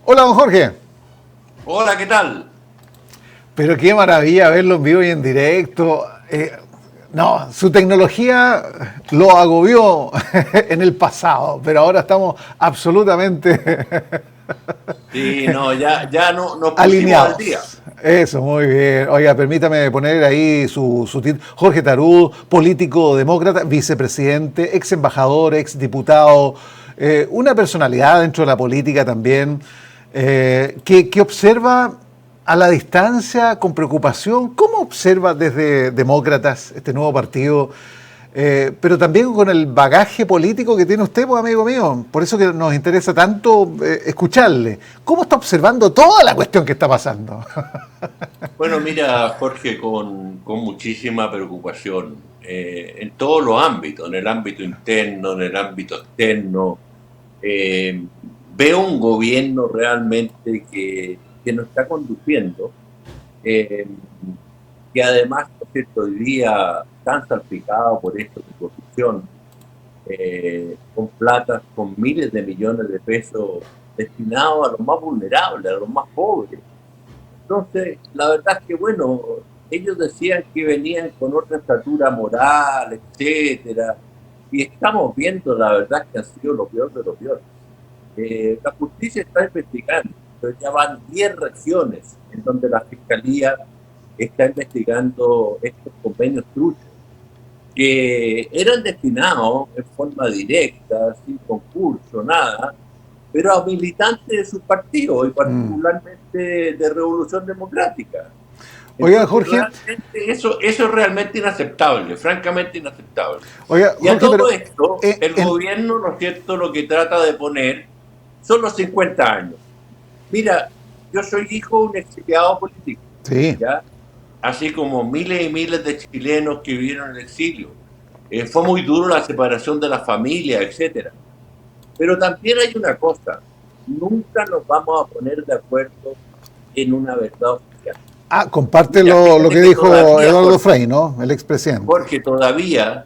Hola, don Jorge. Hola, ¿qué tal? Pero qué maravilla verlo en vivo y en directo. No, su tecnología lo agobió en el pasado, pero ahora estamos absolutamente Sí, no, ya no, nos pusimos al día. alineados. Eso, muy bien. Oiga, permítame poner ahí su título. Jorge Tarú, político demócrata, vicepresidente, ex embajador, ex diputado, una personalidad dentro de la política también, que observa a la distancia con preocupación. ¿Cómo observa desde Demócratas este nuevo partido? Pero también con el bagaje político que tiene usted, pues, amigo mío. Por eso que nos interesa tanto escucharle. ¿Cómo está observando toda la cuestión que está pasando? Bueno, mira, Jorge, con muchísima preocupación en todos los ámbitos, en el ámbito interno, en el ámbito externo. Veo un gobierno realmente que nos está conduciendo, eh, que además, por cierto, hoy día están salpicados por esto de corrupción, con plata, con miles de millones de pesos destinados a los más vulnerables, a los más pobres. Entonces, la verdad es que, bueno, ellos decían que venían con otra estatura moral, etcétera, y estamos viendo, la verdad, que han sido lo peor de lo peor. La justicia está investigando, pero ya van 10 regiones en donde la fiscalía está investigando estos convenios truchos, que eran destinados en forma directa, sin concurso, nada, pero a militantes de su partido y Mm. particularmente de Revolución Democrática. Oiga, Entonces, Jorge, realmente eso es realmente inaceptable, francamente inaceptable. oiga, Y a Jorge, todo pero esto, el en, gobierno, ¿no es cierto?, lo que trata de poner son los 50 años. Mira, yo soy hijo de un exiliado político, sí. ¿ya? Así como miles y miles de chilenos que vivieron en el exilio. Fue muy duro la separación de la familia, etcétera. Pero también hay una cosa, nunca nos vamos a poner de acuerdo en una verdad oficial. Ah, comparte Mira, lo fíjate que que dijo todavía, Eduardo Jorge, Frei, ¿no? El expresidente. Jorge, todavía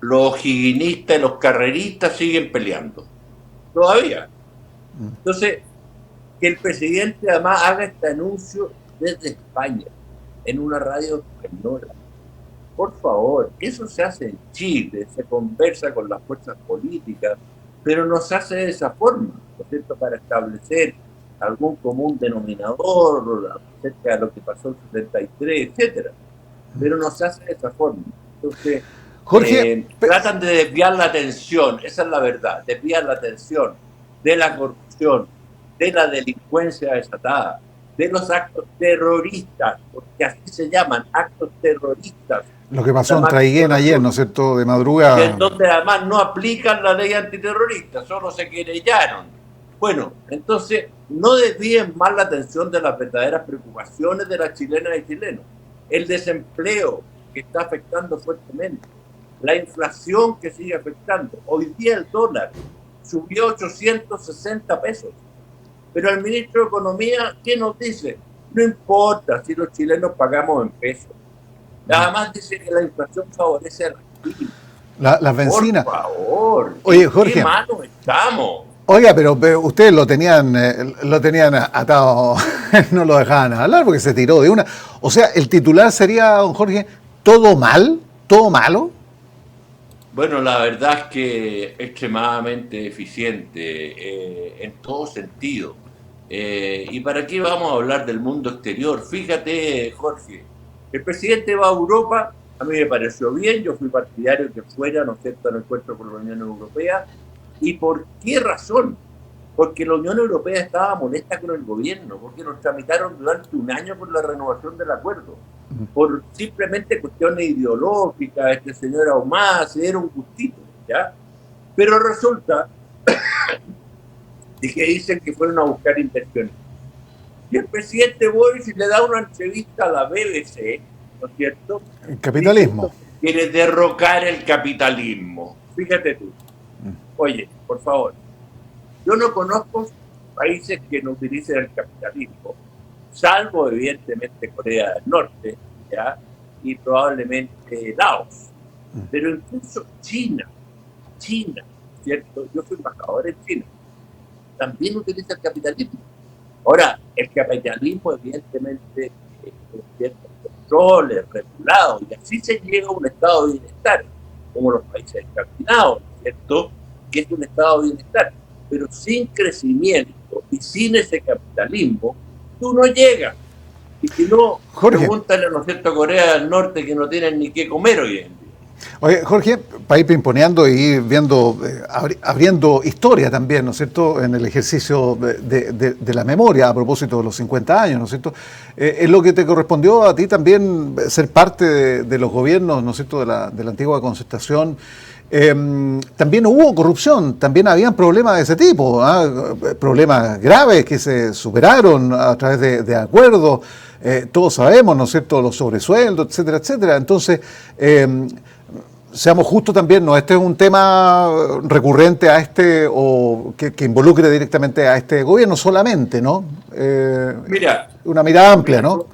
los higuinistas y los carreristas siguen peleando. Todavía. Entonces, que el presidente además haga este anuncio desde España, en una radio española. Por favor, eso se hace en Chile, se conversa con las fuerzas políticas, pero no se hace de esa forma, ¿no es cierto?, para establecer algún común denominador acerca de lo que pasó en 73, etcétera. Pero no se hace de esa forma. Entonces, Jorge, tratan de desviar la atención, esa es la verdad, desviar la atención de la corrupción, de la delincuencia desatada, de los actos terroristas, porque así se llaman, actos terroristas, lo que en la pasó en máxima Traiguén ayer, ¿no es razón, cierto? De y madrugada. en donde además no aplican la ley antiterrorista, solo se querellaron. Bueno, entonces no desvíen más la atención de las verdaderas preocupaciones de las chilenas y chilenos. El desempleo que está afectando fuertemente, la inflación que sigue afectando. Hoy día el dólar subió 860 pesos, pero el ministro de Economía, ¿qué nos dice? No importa si los chilenos pagamos en pesos. Además dice que la inflación favorece al régimen. Las Por bencinas. favor, Oye, ¿en qué Jorge, manos estamos? oiga, pero ustedes lo tenían atado, no lo dejaban hablar porque se tiró de una. O sea, el titular sería, don Jorge, todo mal, todo malo. Bueno, la verdad es que extremadamente eficiente en todo sentido. ¿Y para qué vamos a hablar del mundo exterior? Fíjate, Jorge, el presidente va a Europa, a mí me pareció bien, yo fui partidario que fuera, ¿no es cierto?, al encuentro con la Unión Europea. ¿Y por qué razón? Porque la Unión Europea estaba molesta con el gobierno, porque nos tramitaron durante un año por la renovación del acuerdo, por simplemente cuestiones ideológicas, este señor Aumaz, era un gustito, ¿ya? Pero resulta de que dicen que fueron a buscar inversiones. Y el presidente Boris le da una entrevista a la BBC, ¿no es cierto?, El diciendo capitalismo. que quiere derrocar el capitalismo. Fíjate tú. Oye, por favor, yo no conozco países que no utilicen el capitalismo, salvo evidentemente Corea del Norte, ¿ya? Y probablemente Laos. Pero incluso China, ¿cierto? Yo fui embajador en China, también utiliza el capitalismo. Ahora, el capitalismo evidentemente con ciertos controles, regulados, y así se llega a un estado de bienestar, como los países escandinavos, ¿no es cierto? Que es un estado de bienestar. Pero sin crecimiento y sin ese capitalismo, tú no llegas. Y si no, Jorge, pregúntale, ¿no es cierto?, a Corea del Norte, que no tienen ni qué comer hoy en día. oye, Jorge, para ir pimponeando y ir viendo, abriendo historia también, ¿no es cierto?, en el ejercicio de la memoria a propósito de los 50 años, ¿no es cierto?, es lo que te correspondió a ti también ser parte de los gobiernos, ¿no es cierto?, de la antigua Concertación. También hubo corrupción, también habían problemas de ese tipo, problemas graves que se superaron a través de acuerdos, todos sabemos, ¿no es cierto?, los sobresueldos, etcétera, etcétera. Entonces, seamos justos también, no este es un tema recurrente a o que involucre directamente a este gobierno solamente, ¿no? Mira, una mirada amplia, ¿no?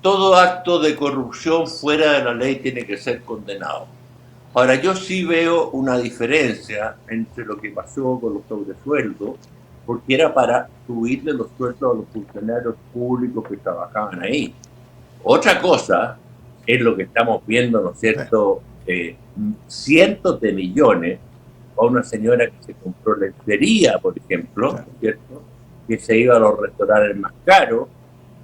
todo acto de corrupción fuera de la ley tiene que ser condenado. Ahora, yo sí veo una diferencia entre lo que pasó con los sobresueldos, porque era para subirle los sueldos a los funcionarios públicos que trabajaban ahí. Otra cosa es lo que estamos viendo, ¿no es cierto?, cientos de millones a una señora que se compró lencería, por ejemplo, ¿no es cierto?, que se iba a los restaurantes más caros.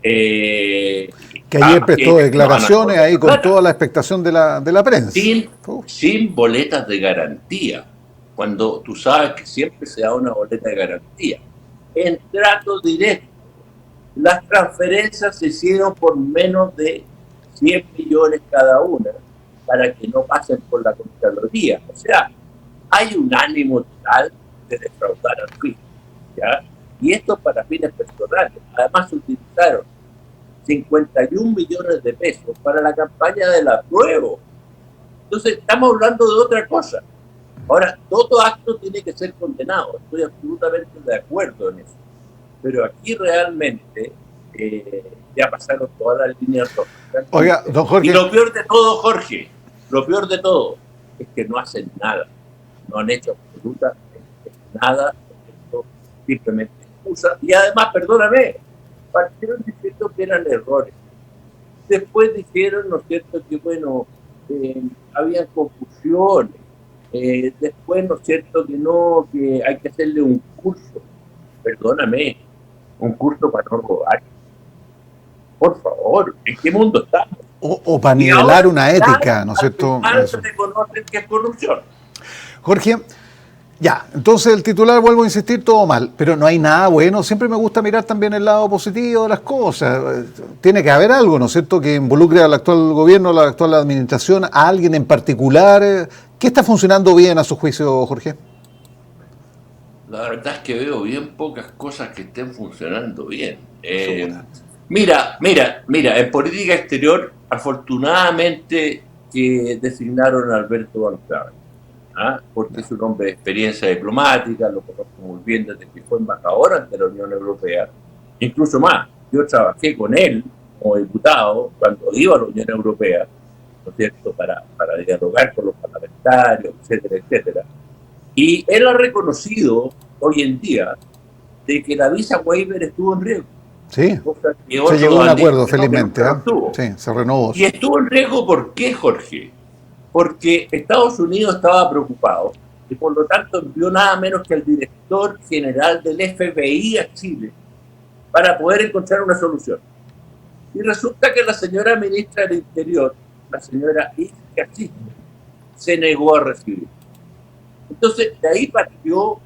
Que ayer prestó declaraciones ahí con toda la expectación de la prensa. Sin boletas de garantía, cuando tú sabes que siempre se da una boleta de garantía. En trato directo, las transferencias se hicieron por menos de 100 millones cada una para que no pasen por la Contraloría. O sea, hay un ánimo total de defraudar al fisco, ¿ya? Y esto para fines personales. Además, se utilizaron 51 millones de pesos para la campaña del apruebo. Entonces, estamos hablando de otra cosa. Ahora, todo acto tiene que ser condenado. Estoy absolutamente de acuerdo en eso. Pero aquí realmente ya pasaron todas las líneas rojas. Oiga, don Jorge. Y lo peor de todo, Jorge, lo peor de todo es que no hacen nada. No han hecho absolutamente nada. Simplemente excusa. Y además, perdóname, partieron diciendo que eran errores. Después dijeron, ¿no es cierto?, que bueno, había confusiones. Después, ¿no es cierto?, que no, que hay que hacerle un curso. Perdóname, un curso para no robar. Por favor, ¿en qué mundo estamos? O para nivelar una ética, ¿no es cierto? Antes de conocer qué es corrupción. Jorge, ya, entonces el titular, vuelvo a insistir, todo mal, pero no hay nada bueno. Siempre me gusta mirar también el lado positivo de las cosas. Tiene que haber algo, ¿no es cierto?, que involucre al actual gobierno, a la actual administración, a alguien en particular. ¿Qué está funcionando bien a su juicio, Jorge? La verdad es que veo bien pocas cosas que estén funcionando bien. Mira, en política exterior, afortunadamente que designaron a Alberto Valcárcel. Porque es un hombre de experiencia diplomática, lo conozco muy bien desde que fue embajador ante la Unión Europea, incluso más, yo trabajé con él como diputado cuando iba a la Unión Europea, ¿no es cierto?, para dialogar con los parlamentarios, etcétera, etcétera. Y él ha reconocido hoy en día de que la visa waiver estuvo en riesgo. Sí, se llegó a un acuerdo, felizmente. Sí, se renovó. Y estuvo en riesgo, ¿por qué, Jorge? Porque Estados Unidos estaba preocupado y por lo tanto envió nada menos que al director general del FBI a Chile para poder encontrar una solución. Y resulta que la señora ministra del Interior, la señora Isca Chisme, se negó a recibir. Entonces, de ahí partió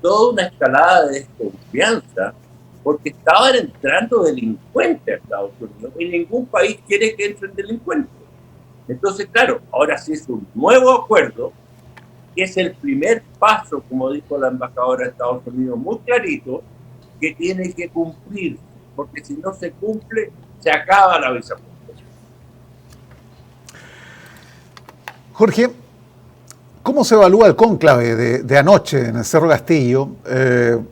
toda una escalada de desconfianza, porque estaban entrando delincuentes a Estados Unidos y ningún país quiere que entren delincuentes. Entonces, claro, ahora sí es un nuevo acuerdo, que es el primer paso, como dijo la embajadora de Estados Unidos, muy clarito, que tiene que cumplir, porque si no se cumple, se acaba la visa. Jorge, ¿cómo se evalúa el cónclave de anoche en el Cerro Castillo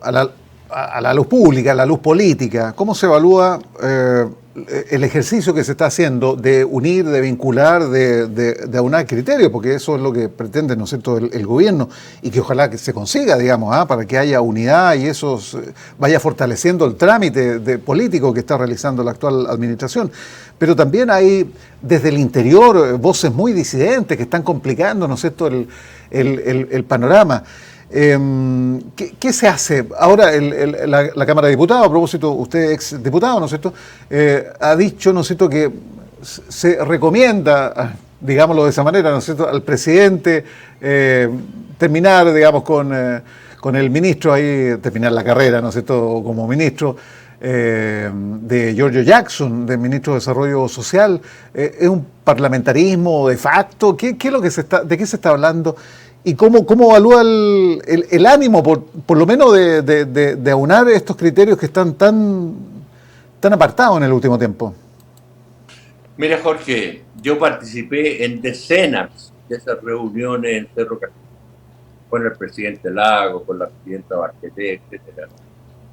a la luz pública, a la luz política? ¿Cómo se evalúa el ejercicio que se está haciendo de unir, de vincular, de aunar criterios, porque eso es lo que pretende, ¿no es cierto?, el gobierno, y que ojalá que se consiga, digamos, para que haya unidad y eso vaya fortaleciendo el trámite político que está realizando la actual administración. Pero también hay desde el interior voces muy disidentes que están complicando, ¿no es cierto?, el panorama. ¿Qué se hace? Ahora la Cámara de Diputados, a propósito, usted ex diputado, ¿no es cierto?, ha dicho, ¿no es cierto?, que se recomienda, digámoslo de esa manera, ¿no es cierto?, al presidente terminar, digamos, con el ministro ahí, terminar la carrera, ¿no es cierto?, como ministro de Giorgio Jackson, del ministro de Desarrollo Social. ¿Es un parlamentarismo de facto? ¿Qué es lo que de qué se está hablando? ¿Y cómo evalúa el ánimo, por lo menos, de aunar estos criterios que están tan apartados en el último tiempo? Mira, Jorge, yo participé en decenas de esas reuniones en Cerro Castillo, con el presidente Lago, con la presidenta Bachelet, etcétera.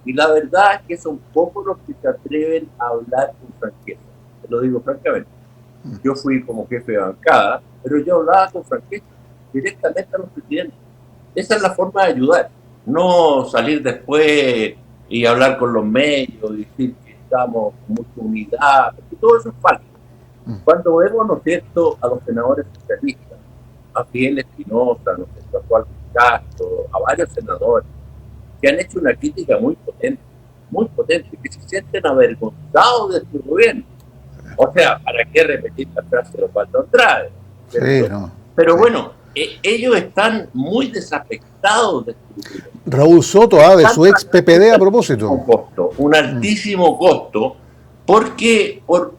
Y la verdad es que son pocos los que se atreven a hablar con franqueza. Te lo digo francamente. Yo fui como jefe de bancada, pero yo hablaba con franqueza directamente a los presidentes. Esa es la forma de ayudar, no salir después y hablar con los medios, decir que estamos con mucha unidad, porque todo eso es falso. Cuando vemos, ¿no es cierto?, a los senadores socialistas, a Fidel Espinosa, ¿no es cierto?, a Juan Castro, a varios senadores, que han hecho una crítica muy potente, que se sienten avergonzados de su gobierno. O sea, ¿para qué repetir la frase de Osvaldo Andrade? Sí, no. Pero sí. bueno, ellos están muy desafectados de su gobierno. Raúl Soto, de su ex PPD a propósito. Un altísimo costo, porque por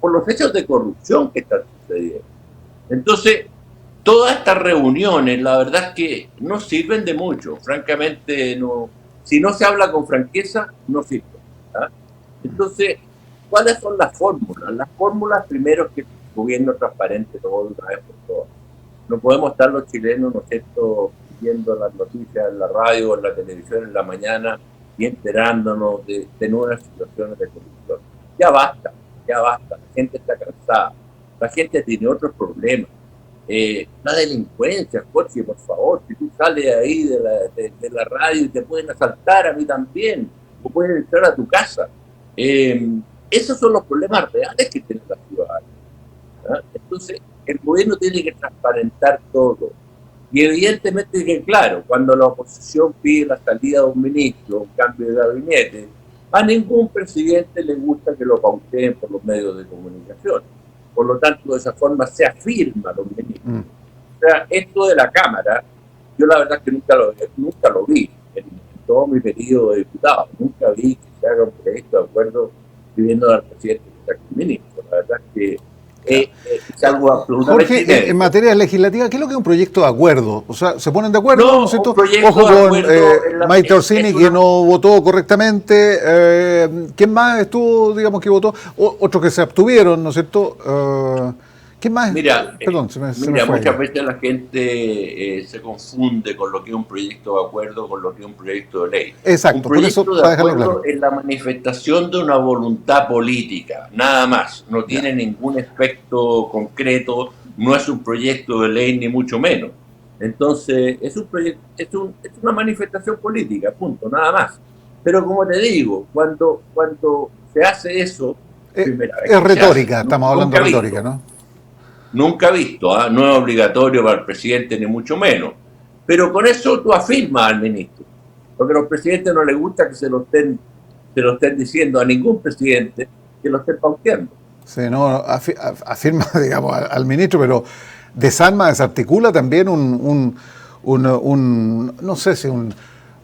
los hechos de corrupción que están sucediendo. Entonces, todas estas reuniones, la verdad es que no sirven de mucho. Francamente, no. Si no se habla con franqueza, no sirve. ¿Ah? Entonces, ¿cuáles son las fórmulas? Las fórmulas, primero, es que el gobierno transparente todo de una vez por todas. No podemos estar los chilenos, ¿no es cierto?, viendo las noticias en la radio o en la televisión en la mañana y enterándonos de nuevas situaciones de corrupción. Ya basta. La gente está cansada. La gente tiene otros problemas. La delincuencia, Jorge, por favor, si tú sales ahí de la radio y te pueden asaltar, a mí también, o pueden entrar a tu casa. Esos son los problemas reales que tiene la ciudadanía. ¿Ah? Entonces, el gobierno tiene que transparentar todo. Y evidentemente que, claro, cuando la oposición pide la salida de un ministro, un cambio de gabinete, a ningún presidente le gusta que lo pauteen por los medios de comunicación. Por lo tanto, de esa forma se afirma los ministros. O sea, esto de la Cámara, yo la verdad es que nunca lo vi en todo mi periodo de diputado. Nunca vi que se haga un proyecto de acuerdo pidiendo al presidente que saque un ministro. La verdad es que es algo absolutamente Jorge, inédito. en materia legislativa, ¿qué es lo que es un proyecto de acuerdo? O sea, ¿se ponen de acuerdo? No, ¿no es cierto? un proyecto Ojo de con acuerdo Maite Orsini, que no votó correctamente. ¿Quién más estuvo, digamos, que votó? Otros que se abstuvieron, ¿no es cierto? ¿Quién más? Mira, Perdón, se me fue muchas ahí. veces la gente se confunde con lo que es un proyecto de acuerdo con lo que es un proyecto de ley. Exacto, Un por eso, proyecto de para dejarlo acuerdo claro. es la manifestación de una voluntad política, nada más. No tiene ningún aspecto concreto, no es un proyecto de ley ni mucho menos. Entonces, es una manifestación política, punto, nada más. Pero como te digo, cuando se hace eso, primera vez Es que se hace, retórica, estamos hablando de retórica, ¿no? Nunca visto, ¿eh? No es obligatorio para el presidente ni mucho menos. Pero con eso tú afirmas al ministro. Porque a los presidentes no les gusta que se lo estén diciendo a ningún presidente que lo estén pauteando. Sí, no, afirma, digamos, al ministro, pero desarma, desarticula también no sé si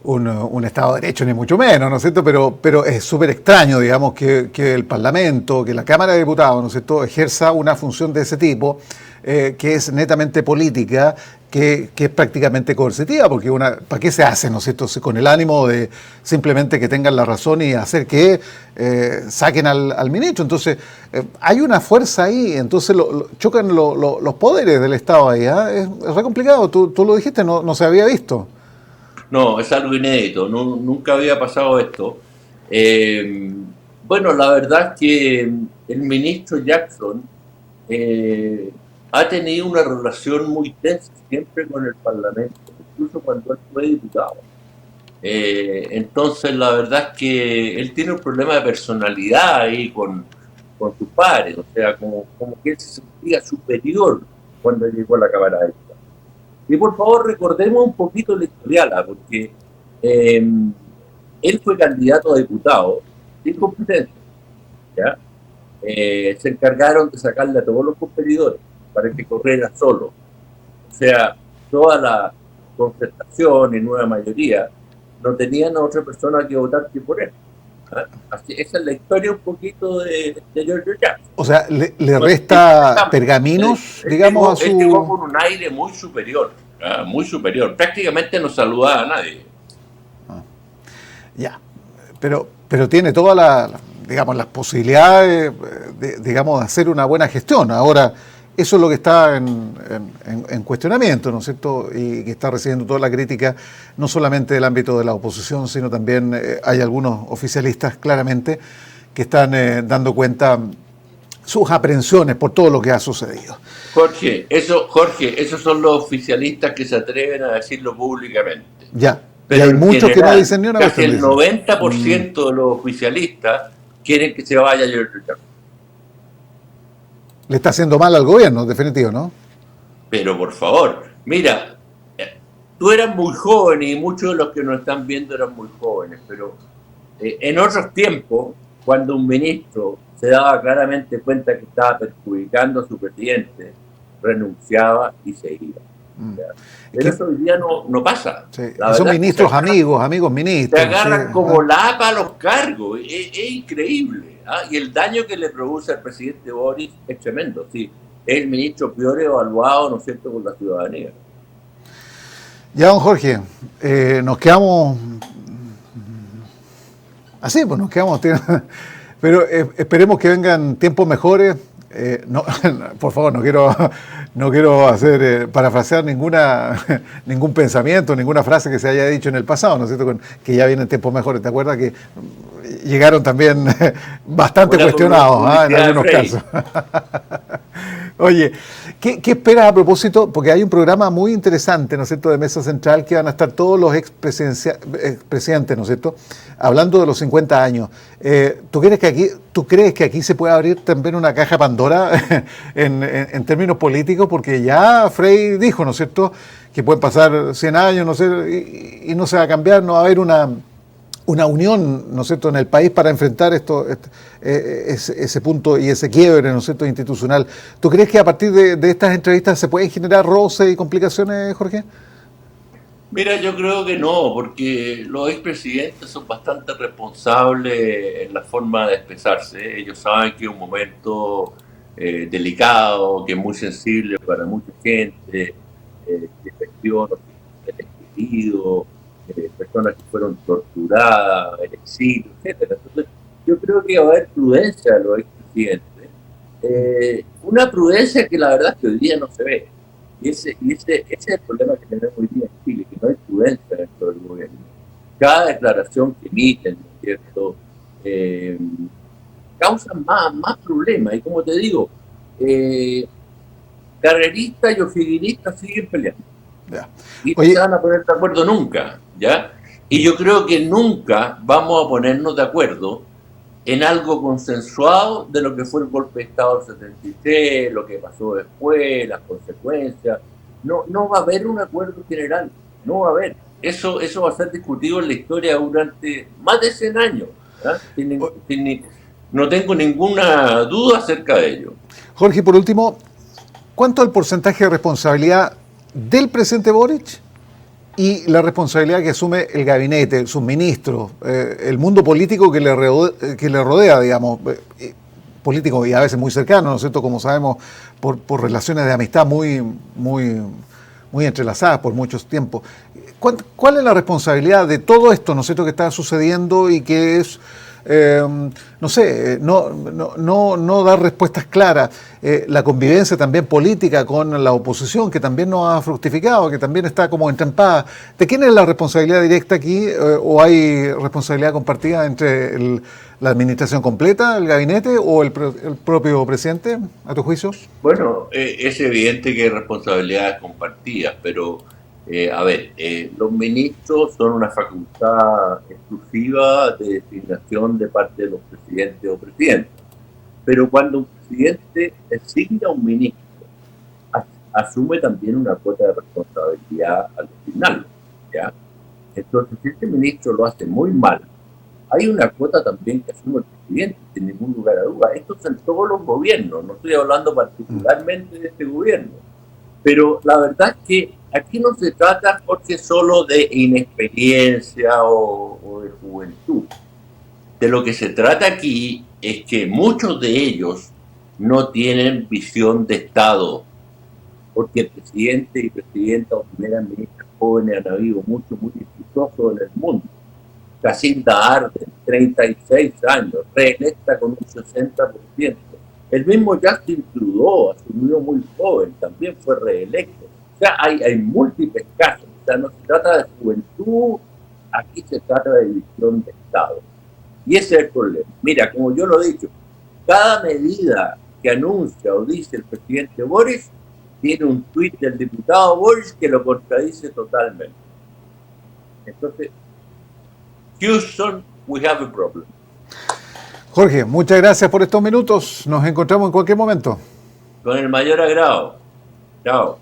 un Estado de Derecho, ni mucho menos, ¿no es cierto? Pero es súper extraño, digamos, que el Parlamento, que la Cámara de Diputados, ¿no es cierto?, ejerza una función de ese tipo, que es netamente política, que es prácticamente coercitiva, porque ¿para qué se hace, ¿no es cierto?, con el ánimo de simplemente que tengan la razón y hacer que saquen al ministro. Entonces, hay una fuerza ahí, entonces chocan los poderes del Estado ahí, ¿eh? Es re complicado, tú lo dijiste, no se había visto. No, es algo inédito, nunca había pasado esto. Bueno, la verdad es que el ministro Jackson ha tenido una relación muy tensa siempre con el Parlamento, incluso cuando él fue diputado. Entonces, la verdad es que él tiene un problema de personalidad ahí con sus pares, o sea, como que él se sentía superior cuando llegó a la Cámara de Diputados. Y por favor, recordemos un poquito la historial, porque eh, él fue candidato a diputado sin competencia, ¿ya? Se encargaron de sacarle a todos los competidores para que corriera solo. O sea, toda la concertación y nueva mayoría no tenían a otra persona que votar que por él. ¿Ah? Así, esa es la historia un poquito de George Jackson. O sea, le Entonces, resta pergaminos, digamos, a él llegó su... con un aire muy superior, ¿ah? Muy superior. Prácticamente no saludaba a nadie. Ya, pero tiene todas digamos, las posibilidades digamos, de hacer una buena gestión. Ahora, eso es lo que está en cuestionamiento, ¿no es cierto? Y que está recibiendo toda la crítica, no solamente del ámbito de la oposición, sino también hay algunos oficialistas claramente que están dando cuenta sus aprensiones por todo lo que ha sucedido. Jorge, esos son los oficialistas que se atreven a decirlo públicamente. Ya, y Pero hay en muchos general, que no dicen ni una casi cuestión. el 90% de los oficialistas quieren que se vaya George Jackson. Le está haciendo mal al gobierno, definitivo, ¿no? Pero por favor, mira, tú eras muy joven y muchos de los que nos están viendo eran muy jóvenes, pero en otros tiempos, cuando un ministro se daba claramente cuenta que estaba perjudicando a su presidente, renunciaba y se iba. Pero eso hoy día no pasa. Sí, La son verdad es que ministros amigos ministros. se agarran Sí. como lapa a los cargos. Es increíble. ¿Ah? Y el daño que le produce al presidente Boris es tremendo. Sí, es el ministro peor evaluado, ¿no es cierto?, por la ciudadanía. Ya, don Jorge, nos quedamos así, pues nos quedamos. Pero esperemos que vengan tiempos mejores. No, por favor, no quiero hacer parafrasear ningún pensamiento, ninguna frase que se haya dicho en el pasado, ¿no es cierto? Que ya vienen tiempos mejores. ¿Te acuerdas que llegaron también bastante cuestionados en algunos casos? Oye, ¿qué esperas a propósito? Porque hay un programa muy interesante, ¿no es cierto?, de Mesa Central, que van a estar todos los expresidentes, ¿no es cierto?, hablando de los 50 años. ¿Tú crees que aquí se puede abrir también una caja Pandora en términos políticos? Porque ya Frei dijo, ¿no es cierto?, que pueden pasar 100 años, no sé, y no se va a cambiar, no va a haber una unión, ¿no es cierto?, en el país para enfrentar ese punto y ese quiebre, ¿no es cierto?, institucional. ¿Tú crees que a partir de estas entrevistas se pueden generar roces y complicaciones, Jorge? Mira, yo creo que no, porque los expresidentes son bastante responsables en la forma de expresarse. Ellos saben que es un momento delicado, que es muy sensible para mucha gente, que perdió seres queridos, personas que fueron torturadas, el exilio, etcétera. Entonces, yo creo que va a haber prudencia de los expresidentes. Una prudencia que la verdad es que hoy día no se ve. Ese es el problema que tenemos hoy día en Chile, que no hay prudencia dentro del gobierno. Cada declaración que emiten, ¿no es cierto?, causa más problemas. Y como te digo, carreristas y oficialistas siguen peleando. Ya. Y no Oye, se van a poner de acuerdo nunca, ¿ya? Y yo creo que nunca vamos a ponernos de acuerdo en algo consensuado de lo que fue el golpe de Estado del 73, lo que pasó después, las consecuencias. No va a haber un acuerdo general, no va a haber. Eso va a ser discutido en la historia durante más de 100 años. No tengo ninguna duda acerca de ello. Jorge, por último, ¿cuánto es el porcentaje de responsabilidad del presidente Boric y la responsabilidad que asume el gabinete, sus ministros, el mundo político que le rodea, digamos, político y a veces muy cercano, ¿no es cierto?, como sabemos, por relaciones de amistad muy entrelazadas por muchos tiempos? ¿Cuál es la responsabilidad de todo esto, ¿no es cierto?, que está sucediendo y que es no sé, no dar respuestas claras. La convivencia también política con la oposición, que también no ha fructificado, que también está como entrampada. ¿De quién es la responsabilidad directa aquí o hay responsabilidad compartida entre la administración completa, el gabinete o el propio presidente, a tu juicio? Bueno, es evidente que hay responsabilidades compartidas, pero a ver, los ministros son una facultad exclusiva de designación de parte de los presidentes o presidentas. Pero cuando un presidente designa a un ministro, asume también una cuota de responsabilidad al designarlo, ¿ya? Entonces, si este ministro lo hace muy mal, hay una cuota también que asume el presidente, sin ningún lugar a duda. Esto es en todos los gobiernos, no estoy hablando particularmente de este gobierno. Pero la verdad es que aquí no se trata, Jorge, solo de inexperiencia o de juventud. De lo que se trata aquí es que muchos de ellos no tienen visión de Estado, porque el presidente y presidenta o primera ministra jóvenes han habido muchos muy exitosos en el mundo. Jacinda Ardern, 36 años, reelecta con un 60%. El mismo Justin Trudeau asumió muy joven, también fue reelecto. O sea, hay múltiples casos. O sea, no se trata de juventud, aquí se trata de visión de Estado. Y ese es el problema. Mira, como yo lo he dicho, cada medida que anuncia o dice el presidente Boris tiene un tuit del diputado Boris que lo contradice totalmente. Entonces, Houston, we have a problem. Jorge, muchas gracias por estos minutos. Nos encontramos en cualquier momento. Con el mayor agrado. Chao.